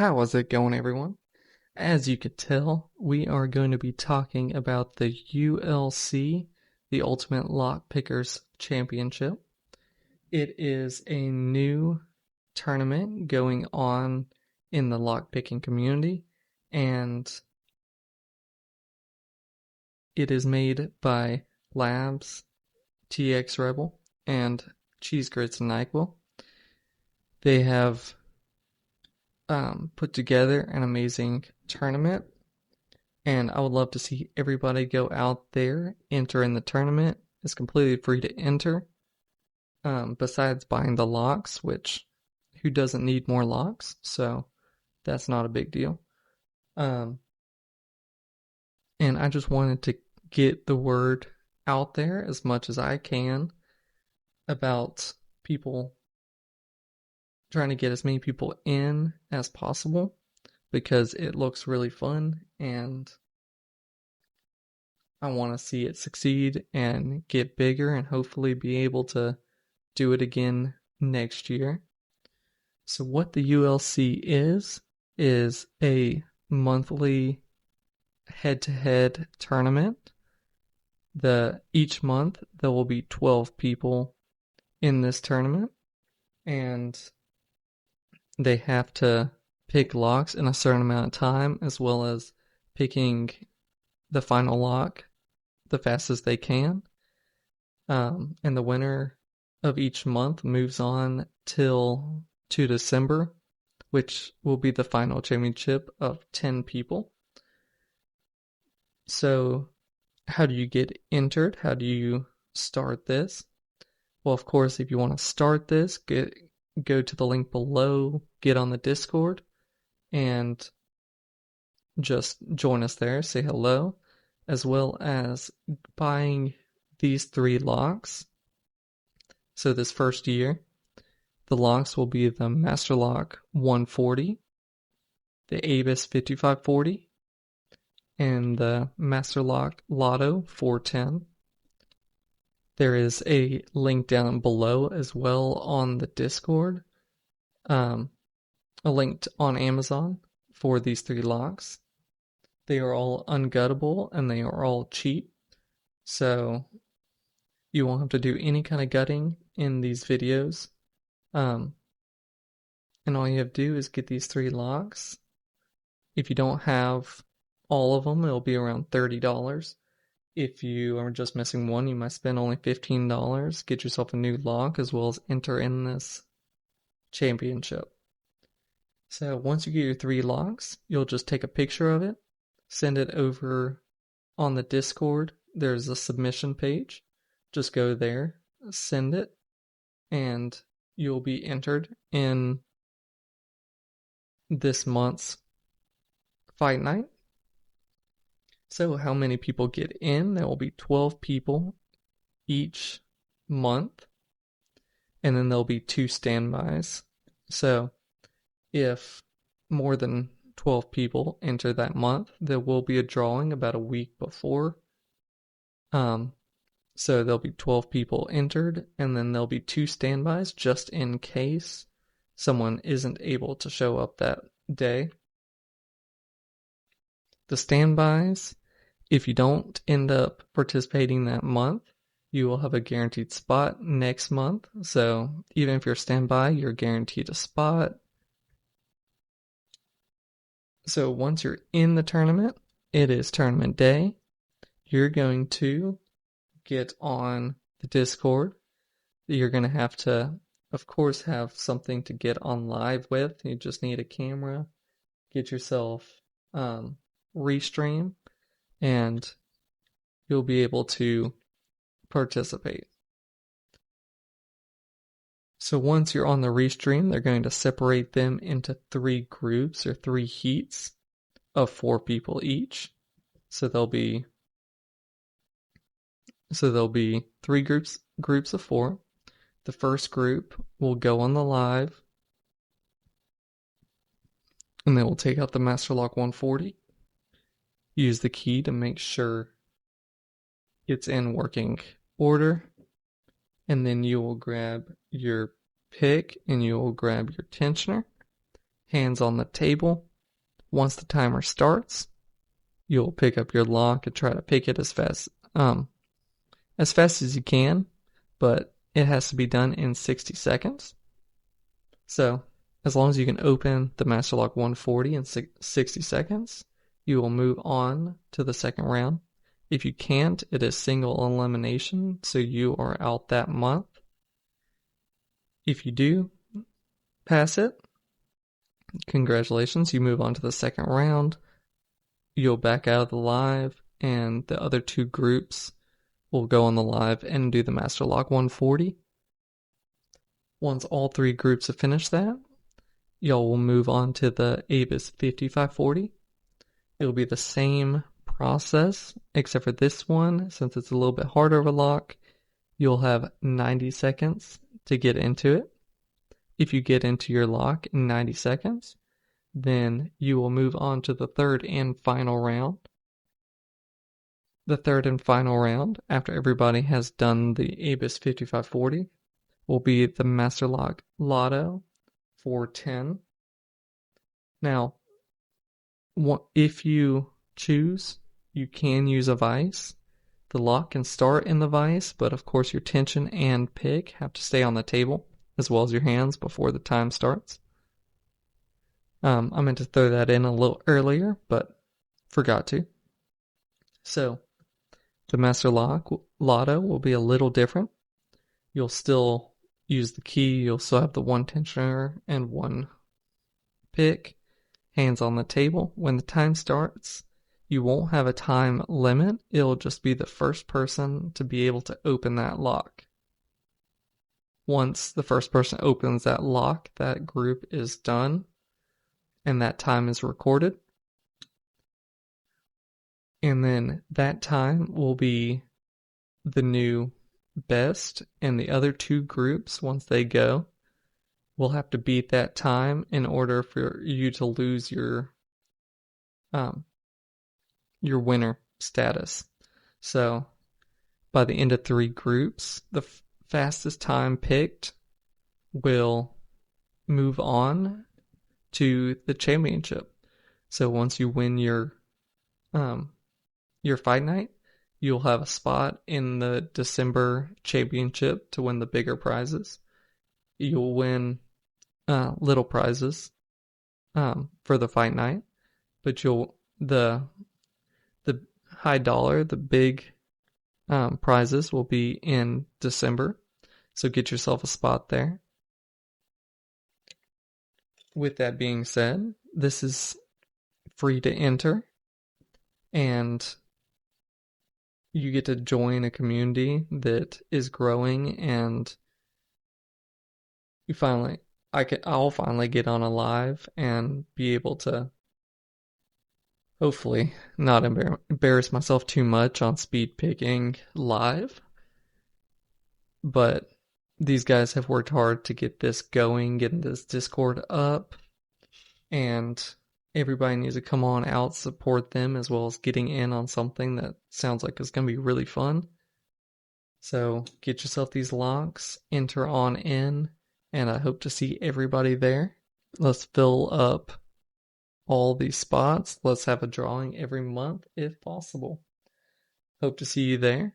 How is it going, everyone? As you could tell, we are going to be talking about the ULC, the Ultimate Lockpickers Championship. It is a new tournament going on in the lockpicking community, and it is made by Labs, TX Rebel, and Cheese Grits and NyQuil. They have put together an amazing tournament, and I would love to see everybody go out there, enter in the tournament. It's completely free to enter. Besides buying the locks, which who doesn't need more locks? So that's not a big deal. And I just wanted to get the word out there as much as I can about people, trying to get as many people in as possible because it looks really fun and I want to see it succeed and get bigger and hopefully be able to do it again next year. So what the ULC is a monthly head-to-head tournament. Each month there will be 12 people in this tournament, and they have to pick locks in a certain amount of time, as well as picking the final lock the fastest they can. And the winner of each month moves on to December, which will be the final championship of 10 people. So how do you get entered? How do you start this? Well, of course, if you want to start this, go to the link below, get on the Discord, and just join us there, say hello, as well as buying these 3 locks. So this first year, the locks will be the Master Lock 140, the Avis 5540, and the Master Lock Lotto 410. There is a link down below as well on the Discord, a link on Amazon for these 3 locks. They are all unguttable and they are all cheap, so you won't have to do any kind of gutting in these videos. And all you have to do is get these 3 locks. If you don't have all of them, it'll be around $30. If you are just missing one, you might spend only $15. Get yourself a new lock as well as enter in this championship. So once you get your 3 locks, you'll just take a picture of it, send it over on the Discord. There's a submission page. Just go there, send it, and you'll be entered in this month's fight night. So how many people get in? There will be 12 people each month, and then there'll be 2 standbys. So if more than 12 people enter that month, there will be a drawing about a week before. So there'll be 12 people entered, and then there'll be 2 standbys just in case someone isn't able to show up that day. The standbys, if you don't end up participating that month, you will have a guaranteed spot next month. So even if you're standby, you're guaranteed a spot. So once you're in the tournament, it is tournament day. You're going to get on the Discord. You're going to have to, of course, have something to get on live with. You just need a camera. Get yourself restream, and you'll be able to participate. So once you're on the restream, they're going to separate them into 3 groups or 3 heats of 4 people each. So there'll be 3 groups of 4. The first group will go on the live, and they will take out the Master Lock 140. Use the key to make sure it's in working order, and then you will grab your pick and you will grab your tensioner, hands on the table. Once the timer starts, you'll pick up your lock and try to pick it as fast as you can, but it has to be done in 60 seconds. So, as long as you can open the Master Lock 140 in 60 seconds, you will move on to the second round. If you can't, it is single elimination, so you are out that month. If you do pass it, congratulations, you move on to the second round. You'll back out of the live, and the other two groups will go on the live and do the Master Lock 140. Once all three groups have finished that, y'all will move on to the Avis 5540. It'll be the same process, except for this one, since it's a little bit harder of a lock, you'll have 90 seconds to get into it. If you get into your lock in 90 seconds, then you will move on to the third and final round. The third and final round, after everybody has done the Avis 5540, will be the Master Lock Lotto 410. Now, if you choose, you can use a vise. The lock can start in the vise, but of course your tension and pick have to stay on the table, as well as your hands before the time starts. I meant to throw that in a little earlier, but forgot to. So, the Master Lock Lotto will be a little different. You'll still use the key, you'll still have the one tensioner and one pick, hands on the table. When the time starts, you won't have a time limit. It'll just be the first person to be able to open that lock. Once the first person opens that lock, that group is done, and that time is recorded. And then that time will be the new best, and the other two groups, once they go, will have to beat that time in order for you to lose your winner status. So by the end of three groups, the fastest time picked will move on to the championship. So once you win your fight night, you'll have a spot in the December championship to win the bigger prizes. You'll win little prizes for the fight night, but the high dollar, the big prizes will be in December. So get yourself a spot there. With that being said, this is free to enter, and you get to join a community that is growing, and I'll finally get on a live and be able to hopefully not embarrass myself too much on speed picking live. But these guys have worked hard to get this going, getting this Discord up, and everybody needs to come on out, support them, as well as getting in on something that sounds like it's going to be really fun. So get yourself these locks, enter on in, and I hope to see everybody there. Let's fill up all these spots. Let's have a drawing every month if possible. Hope to see you there.